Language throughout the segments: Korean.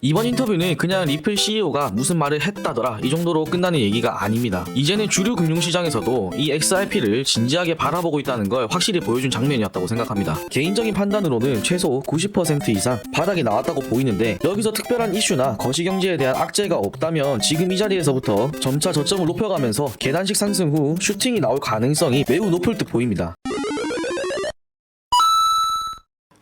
이번 인터뷰는 그냥 리플 CEO가 무슨 말을 했다더라 이 정도로 끝나는 얘기가 아닙니다. 이제는 주류 금융시장에서도 이 XRP를 진지하게 바라보고 있다는 걸 확실히 보여준 장면이었다고 생각합니다. 개인적인 판단으로는 최소 90% 이상 바닥이 나왔다고 보이는데, 여기서 특별한 이슈나 거시경제에 대한 악재가 없다면 지금 이 자리에서부터 점차 저점을 높여가면서 계단식 상승 후 슈팅이 나올 가능성이 매우 높을 듯 보입니다.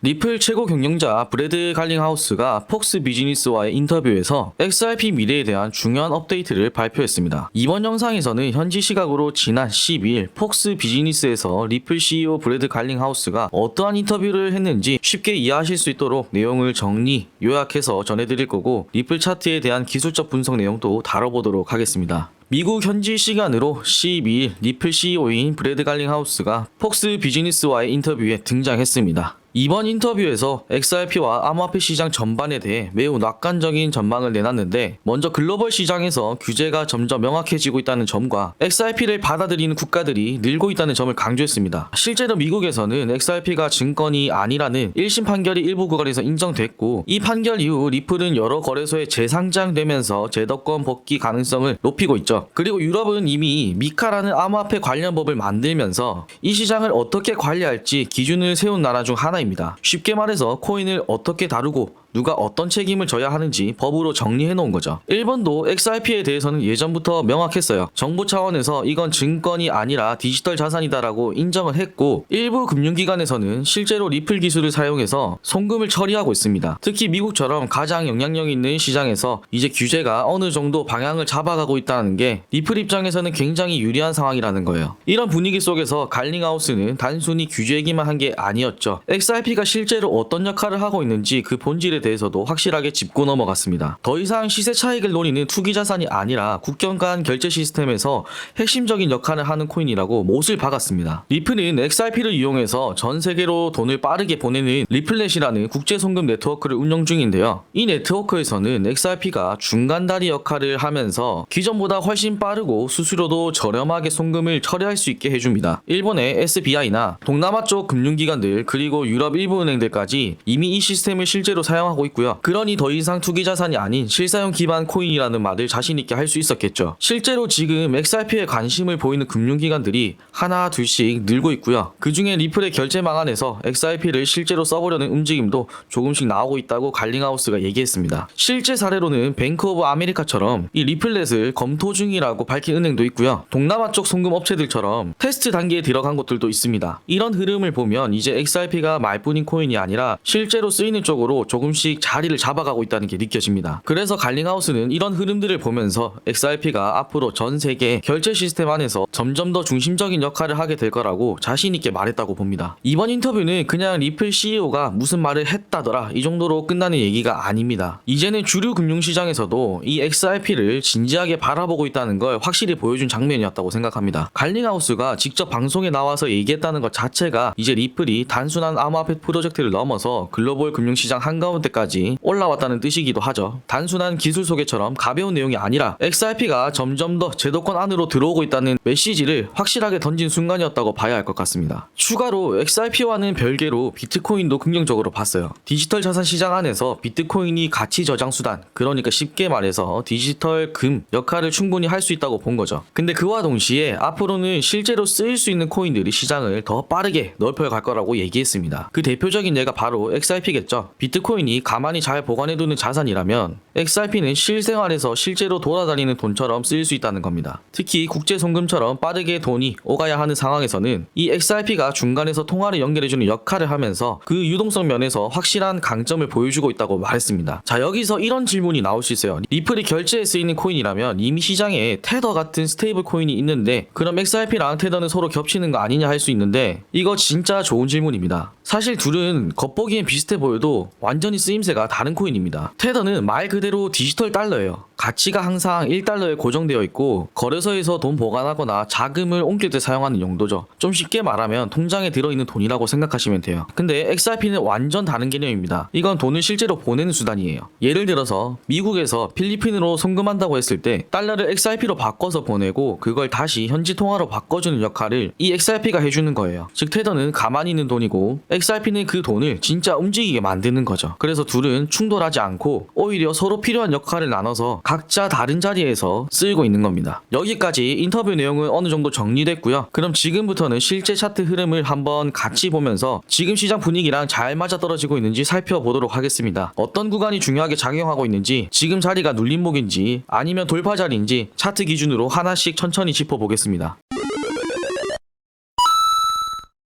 리플 최고 경영자 브래드 갈링하우스가 폭스 비즈니스와의 인터뷰에서 XRP 미래에 대한 중요한 업데이트를 발표했습니다. 이번 영상에서는 현지 시각으로 지난 12일 폭스 비즈니스에서 리플 CEO 브래드 갈링하우스가 어떠한 인터뷰를 했는지 쉽게 이해하실 수 있도록 내용을 정리, 요약해서 전해드릴 거고, 리플 차트에 대한 기술적 분석 내용도 다뤄보도록 하겠습니다. 미국 현지 시간으로 12일 리플 CEO인 브래드 갈링하우스가 폭스 비즈니스와의 인터뷰에 등장했습니다. 이번 인터뷰에서 XRP와 암호화폐 시장 전반에 대해 매우 낙관적인 전망을 내놨는데, 먼저 글로벌 시장에서 규제가 점점 명확해지고 있다는 점과 XRP를 받아들이는 국가들이 늘고 있다는 점을 강조했습니다. 실제로 미국에서는 XRP가 증권이 아니라는 1심 판결이 일부 구간에서 인정됐고, 이 판결 이후 리플은 여러 거래소에 재상장되면서 제도권 복귀 가능성을 높이고 있죠. 그리고 유럽은 이미 미카라는 암호화폐 관련 법을 만들면서 이 시장을 어떻게 관리할지 기준을 세운 나라 중 하나입니다. 쉽게 말해서 코인을 어떻게 다루고 누가 어떤 책임을 져야 하는지 법으로 정리해 놓은 거죠. 일본도 XRP에 대해서는 예전부터 명확했어요. 정부 차원에서 이건 증권이 아니라 디지털 자산이다라고 인정을 했고, 일부 금융기관에서는 실제로 리플 기술을 사용해서 송금을 처리하고 있습니다. 특히 미국처럼 가장 영향력 있는 시장에서 이제 규제가 어느 정도 방향을 잡아가고 있다는 게 리플 입장에서는 굉장히 유리한 상황이라는 거예요. 이런 분위기 속에서 갈링하우스는 단순히 규제 얘기만 한 게 아니었죠. XRP가 실제로 어떤 역할을 하고 있는지 그 본질에 대해서도 확실하게 짚고 넘어갔습니다. 더 이상 시세 차익을 노리는 투기 자산이 아니라 국경 간 결제 시스템에서 핵심적인 역할을 하는 코인이라고 못을 박았습니다. 리플은 XRP를 이용해서 전 세계로 돈을 빠르게 보내는 리플넷이라는 국제 송금 네트워크를 운영 중인데요. 이 네트워크에서는 XRP가 중간다리 역할을 하면서 기존보다 훨씬 빠르고 수수료도 저렴하게 송금을 처리할 수 있게 해줍니다. 일본의 SBI나 동남아 쪽 금융기관들, 그리고 유럽 일부 은행들까지 이미 이 시스템을 실제로 사용하고 있고요. 그러니 더 이상 투기 자산이 아닌 실사용 기반 코인이라는 말을 자신있게 할 수 있었겠죠. 실제로 지금 XRP에 관심을 보이는 금융기관들이 하나 둘씩 늘고 있고요. 그 중에 리플의 결제 방안에서 XRP를 실제로 써보려는 움직임도 조금씩 나오고 있다고 갈링하우스가 얘기했습니다. 실제 사례로는 뱅크 오브 아메리카처럼 이 리플렛을 검토 중이라고 밝힌 은행도 있고요. 동남아 쪽 송금 업체들처럼 테스트 단계에 들어간 곳들도 있습니다. 이런 흐름을 보면 이제 XRP가 말뿐인 코인이 아니라 실제로 쓰이는 쪽으로 조금씩 자리를 잡아가고 있다는 게 느껴집니다. 그래서 갈링하우스는 이런 흐름들을 보면서 XRP가 앞으로 전 세계 결제 시스템 안에서 점점 더 중심적인 역할을 하게 될 거라고 자신있게 말했다고 봅니다. 이번 인터뷰는 그냥 리플 CEO가 무슨 말을 했다더라 이 정도로 끝나는 얘기가 아닙니다. 이제는 주류 금융시장에서도 이 XRP를 진지하게 바라보고 있다는 걸 확실히 보여준 장면이었다고 생각합니다. 갈링하우스가 직접 방송에 나와서 얘기했다는 것 자체가 이제 리플이 단순한 암호화폐 프로젝트를 넘어서 글로벌 금융시장 한가운데까지 올라왔다는 뜻이기도 하죠. 단순한 기술 소개처럼 가벼운 내용이 아니라 XRP가 점점 더 제도권 안으로 들어오고 있다는 메시지를 확실하게 던진 순간이었다고 봐야 할 것 같습니다. 추가로 XRP와는 별개로 비트코인도 긍정적으로 봤어요. 디지털 자산 시장 안에서 비트코인이 가치 저장 수단, 그러니까 쉽게 말해서 디지털 금 역할을 충분히 할 수 있다고 본 거죠. 근데 그와 동시에 앞으로는 실제로 쓰일 수 있는 코인들이 시장을 더 빠르게 넓혀갈 거라고 얘기했습니다. 그 대표적인 예가 바로 XRP겠죠. 비트코인이 가만히 잘 보관해두는 자산이라면 XRP는 실생활에서 실제로 돌아다니는 돈처럼 쓰일 수 있다는 겁니다. 특히 국제 송금처럼 빠르게 돈이 오가야 하는 상황에서는 이 XRP가 중간에서 통화를 연결해주는 역할을 하면서 그 유동성 면에서 확실한 강점을 보여주고 있다고 말했습니다. 자, 여기서 이런 질문이 나올 수 있어요. 리플이 결제에 쓰이는 코인이라면 이미 시장에 테더 같은 스테이블 코인이 있는데 그럼 XRP랑 테더는 서로 겹치는 거 아니냐 할 수 있는데, 이거 진짜 좋은 질문입니다. 사실 둘은 겉보기엔 비슷해 보여도 완전히 쓰임새가 다른 코인입니다. 테더는 말 그대로 디지털 달러예요. 가치가 항상 1달러에 고정되어 있고 거래소에서 돈 보관하거나 자금을 옮길 때 사용하는 용도죠. 좀 쉽게 말하면 통장에 들어있는 돈이라고 생각하시면 돼요. 근데 XRP는 완전 다른 개념입니다. 이건 돈을 실제로 보내는 수단이에요. 예를 들어서 미국에서 필리핀으로 송금한다고 했을 때 달러를 XRP로 바꿔서 보내고 그걸 다시 현지 통화로 바꿔주는 역할을 이 XRP가 해주는 거예요. 즉 테더는 가만히 있는 돈이고 XRP는 그 돈을 진짜 움직이게 만드는 거죠. 그래서 둘은 충돌하지 않고 오히려 서로 필요한 역할을 나눠서 각자 다른 자리에서 쓰이고 있는 겁니다. 여기까지 인터뷰 내용은 어느 정도 정리됐고요. 그럼 지금부터는 실제 차트 흐름을 한번 같이 보면서 지금 시장 분위기랑 잘 맞아떨어지고 있는지 살펴보도록 하겠습니다. 어떤 구간이 중요하게 작용하고 있는지, 지금 자리가 눌림목인지 아니면 돌파 자리인지 차트 기준으로 하나씩 천천히 짚어보겠습니다.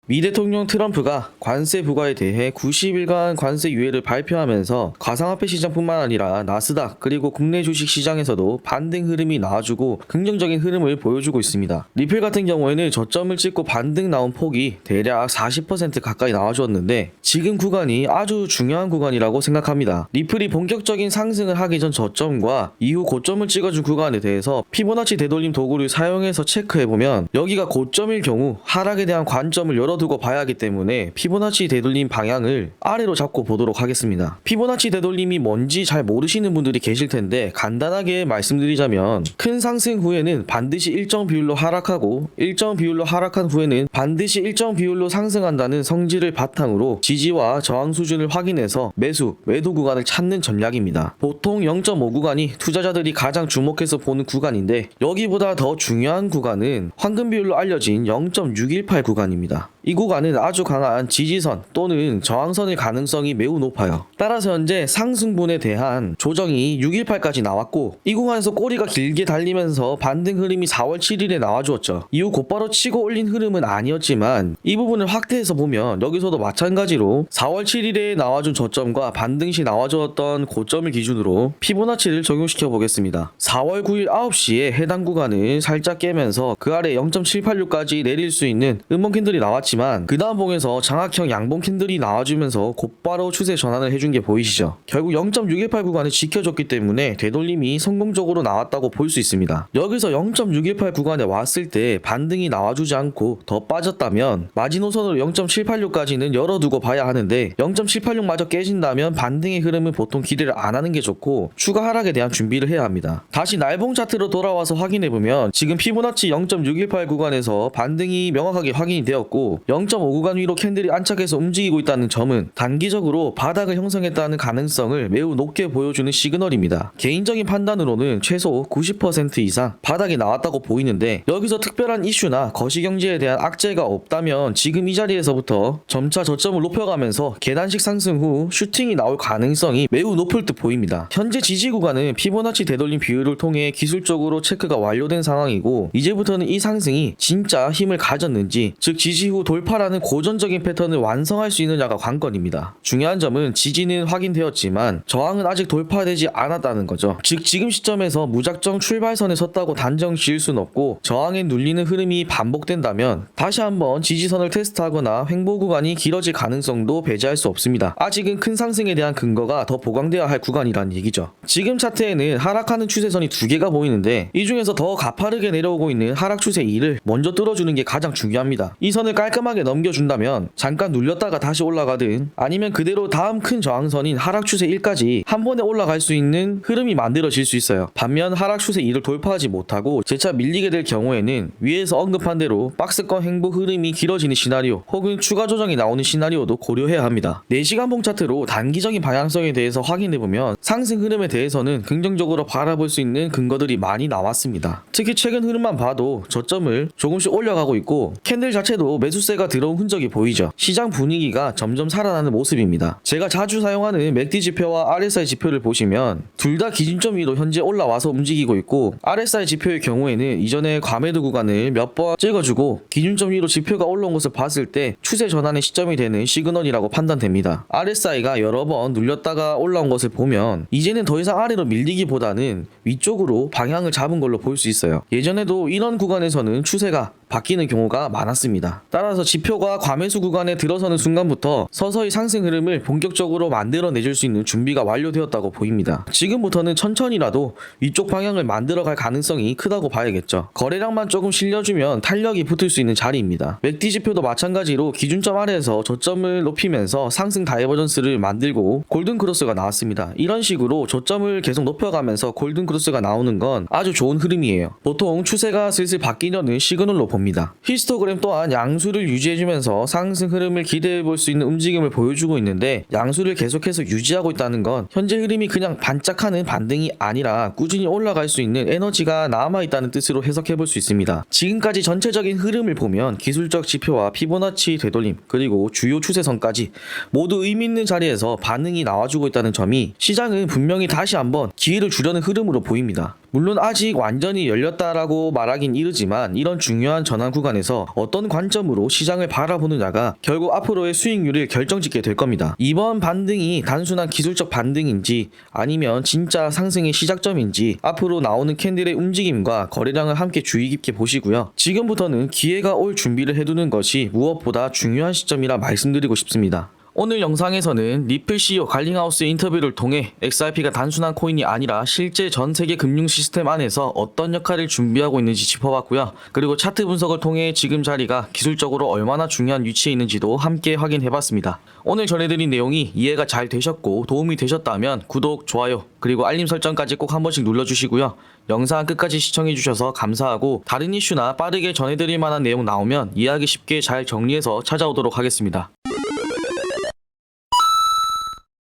미 대통령 트럼프가 관세 부과에 대해 90일간 관세 유예를 발표하면서 가상화폐 시장뿐만 아니라 나스닥 그리고 국내 주식 시장에서도 반등 흐름이 나와주고 긍정적인 흐름을 보여주고 있습니다. 리플 같은 경우에는 저점을 찍고 반등 나온 폭이 대략 40% 가까이 나와주었는데 지금 구간이 아주 중요한 구간이라고 생각합니다. 리플이 본격적인 상승을 하기 전 저점과 이후 고점을 찍어준 구간에 대해서 피보나치 되돌림 도구를 사용해서 체크해보면 여기가 고점일 경우 하락에 대한 관점을 열어두고 봐야 하기 때문에 피보나치 되돌림 방향을 아래로 잡고 보도록 하겠습니다. 피보나치 되돌림이 뭔지 잘 모르시는 분들이 계실 텐데 간단하게 말씀드리자면 큰 상승 후에는 반드시 일정 비율로 하락하고 일정 비율로 하락한 후에는 반드시 일정 비율로 상승한다는 성질을 바탕으로 지지와 저항 수준을 확인해서 매수, 매도 구간을 찾는 전략입니다. 보통 0.5 구간이 투자자들이 가장 주목해서 보는 구간인데 여기보다 더 중요한 구간은 황금 비율로 알려진 0.618 구간입니다. 이 구간은 아주 강한 지지선 또는 저항선일 가능성이 매우 높아요. 따라서 현재 상승분에 대한 조정이 618까지 나왔고 이 구간에서 꼬리가 길게 달리면서 반등 흐름이 4월 7일에 나와주었죠. 이후 곧바로 치고 올린 흐름은 아니었지만 이 부분을 확대해서 보면 여기서도 마찬가지로 4월 7일에 나와준 저점과 반등 시 나와주었던 고점을 기준으로 피보나치를 적용시켜 보겠습니다. 4월 9일 9시에 해당 구간을 살짝 깨면서 그 아래 0.786까지 내릴 수 있는 음봉 캔들이 나왔지만 그 다음 봉에서 장악형 양봉 캔들이 나와주면서 곧바로 추세 전환을 해준 게 보이시죠? 결국 0.618 구간을 지켜줬기 때문에 되돌림이 성공적으로 나왔다고 볼 수 있습니다. 여기서 0.618 구간에 왔을 때 반등이 나와주지 않고 더 빠졌다면 마지노선으로 0.786까지는 열어두고 봐야 하는데 0.786마저 깨진다면 반등의 흐름은 보통 기대를 안 하는 게 좋고 추가 하락에 대한 준비를 해야 합니다. 다시 날봉 차트로 돌아와서 확인해보면 지금 피보나치 0.618 구간에서 반등이 명확하게 확인이 되었고 0.5 구간 위로 캔들이 안착해서 움직이고 있다는 점은 단기적으로 바닥을 형성했다는 가능성을 매우 높게 보여주는 시그널입니다. 개인적인 판단으로는 최소 90% 이상 바닥이 나왔다고 보이는데 여기서 특별한 이슈나 거시경제에 대한 악재가 없다면 지금 이 자리에서부터 점차 저점을 높여가면서 계단식 상승 후 슈팅이 나올 가능성이 매우 높을 듯 보입니다. 현재 지지 구간은 피보나치 되돌림 비율을 통해 기술적으로 체크가 완료된 상황이고 이제부터는 이 상승이 진짜 힘을 가졌는지 즉 지지 후 돌파라는 고전적인 패턴을 완성할 수 있느냐가 관건입니다. 중요한 점은 지지는 확인되었지만 저항은 아직 돌파되지 않았다는 거죠. 즉 지금 시점에서 무작정 출발선에 섰다고 단정 지을 수는 없고 저항에 눌리는 흐름이 반복된다면 다시 한번 지지선을 테스트하거나 횡보 구간이 길어질 가능성도 배제할 수 없습니다. 아직은 큰 상승에 대한 근거가 더 보강되어야 할 구간이라는 얘기죠. 지금 차트에는 하락하는 추세선이 두 개가 보이는데 이 중에서 더 가파르게 내려오고 있는 하락 추세 2를 먼저 뚫어주는 게 가장 중요합니다. 이 선을 깔끔하게 넘겨준다면 잠깐 눌렸다가 다시 올라가든 아니면 그대로 다음 큰 저항선인 하락 추세 1까지 한 번에 올라갈 수 있는 흐름이 만들어질 수 있어요. 반면 하락 추세 2를 돌파하지 못하고 재차 밀리게 될 경우에는 위에서 언급한 대로 박스권 횡보 흐름이 길어지는 시나리오 혹은 추가 조정이 나오는 시나리오도 고려해야 합니다. 4시간 봉 차트로 단기적인 방향성에 대해서 확인해보면 상승 흐름에 대해서는 긍정적으로 바라볼 수 있는 근거들이 많이 나왔습니다. 특히 최근 흐름만 봐도 저점을 조금씩 올려가고 있고 캔들 자체도 매수세가 들어온 흔적이 보이죠. 시장 분위기가 점점 살아나는 모습입니다. 제가 자주 사용하는 MACD 지표와 RSI 지표를 보시면 둘 다 기준점 위로 현재 올라와서 움직이고 있고 RSI 지표의 경우에는 이전에 과매도 구간을 몇 번 찍어주고 기준점 위로 지표가 올라온 것을 봤을 때 추세 전환의 시점이 되는 시그널이라고 판단됩니다. RSI가 여러 번 눌렸다가 올라온 것을 보면 이제는 더 이상 아래로 밀리기보다는 위쪽으로 방향을 잡은 걸로 볼 수 있어요. 예전에도 이런 구간에서는 추세가 바뀌는 경우가 많았습니다. 따라서 지표가 과매수 구간에 들어서는 순간부터 서서히 상승 흐름을 본격적으로 만들어내줄 수 있는 준비가 완료되었다고 보입니다. 지금부터는 천천히라도 위쪽 방향을 만들어갈 가능성이 크다고 봐야겠죠. 거래량만 조금 실려주면 탄력이 붙을 수 있는 자리입니다. 맥D 지표도 마찬가지로 기준점 아래에서 저점을 높이면서 상승 다이버전스를 만들고 골든 크로스가 나왔습니다. 이런 식으로 저점을 계속 높여가면서 골든 크로스가 나오는 건 아주 좋은 흐름이에요. 보통 추세가 슬슬 바뀌려는 시그널로 봅니다. 히스토그램 또한 양수를 유지해주면서 상승 흐름을 기대해볼 수 있는 움직임을 보여주고 있는데, 양수를 계속해서 유지하고 있다는 건 현재 흐름이 그냥 반짝하는 반등이 아니라 꾸준히 올라갈 수 있는 에너지가 남아있다는 뜻으로 해석해볼 수 있습니다. 지금까지 전체적인 흐름을 보면 기술적 지표와 피보나치 되돌림 그리고 주요 추세선까지 모두 의미있는 자리에서 반응이 나와주고 있다는 점이 시장은 분명히 다시 한번 기회를 주려는 흐름으로 보입니다. 물론 아직 완전히 열렸다라고 말하긴 이르지만 이런 중요한 전환 구간에서 어떤 관점으로 시장을 바라보느냐가 결국 앞으로의 수익률을 결정짓게 될 겁니다. 이번 반등이 단순한 기술적 반등인지 아니면 진짜 상승의 시작점인지 앞으로 나오는 캔들의 움직임과 거래량을 함께 주의 깊게 보시고요. 지금부터는 기회가 올 준비를 해두는 것이 무엇보다 중요한 시점이라 말씀드리고 싶습니다. 오늘 영상에서는 리플 CEO 갈링하우스의 인터뷰를 통해 XRP가 단순한 코인이 아니라 실제 전 세계 금융 시스템 안에서 어떤 역할을 준비하고 있는지 짚어봤고요. 그리고 차트 분석을 통해 지금 자리가 기술적으로 얼마나 중요한 위치에 있는지도 함께 확인해봤습니다. 오늘 전해드린 내용이 이해가 잘 되셨고 도움이 되셨다면 구독, 좋아요, 그리고 알림 설정까지 꼭 한 번씩 눌러주시고요. 영상 끝까지 시청해주셔서 감사하고, 다른 이슈나 빠르게 전해드릴 만한 내용 나오면 이해하기 쉽게 잘 정리해서 찾아오도록 하겠습니다.